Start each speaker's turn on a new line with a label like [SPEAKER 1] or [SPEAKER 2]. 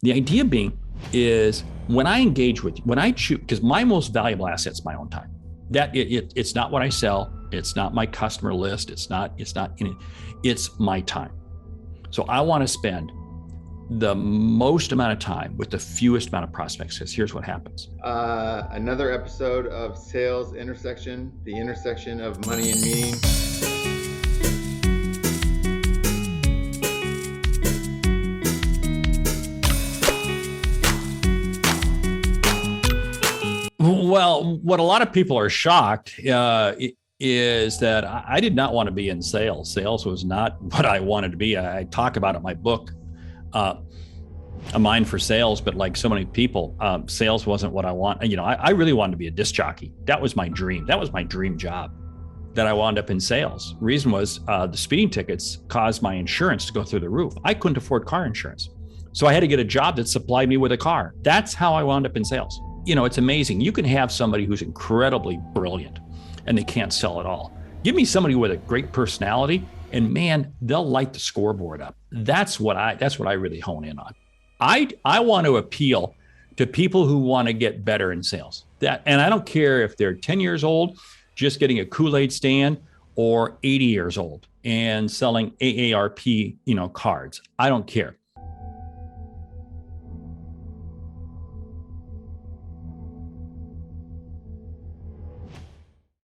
[SPEAKER 1] The idea being is when I engage with you, when I choose, because my most valuable asset is my own time. It's not what I sell. It's not my customer list. It's my time. So I want to spend the most amount of time with the fewest amount of prospects, because here's what happens.
[SPEAKER 2] Another episode of Sales Intersection, the intersection of money and meaning.
[SPEAKER 1] Well, what a lot of people are shocked is that I did not want to be in sales. Sales was not what I wanted to be. I talk about it in my book, A Mind for Sales, but like so many people, sales wasn't what I want. I really wanted to be a disc jockey. That was my dream. That was my dream job. That I wound up in sales. Reason was the speeding tickets caused my insurance to go through the roof. I couldn't afford car insurance. So I had to get a job that supplied me with a car. That's how I wound up in sales. It's amazing. You can have somebody who's incredibly brilliant and they can't sell at all. Give me somebody with a great personality and man, they'll light the scoreboard up. That's what I really hone in on. I want to appeal to people who want to get better in sales. And I don't care if they're 10 years old, just getting a kool-aid stand, or 80 years old and selling AARP, cards. I don't care.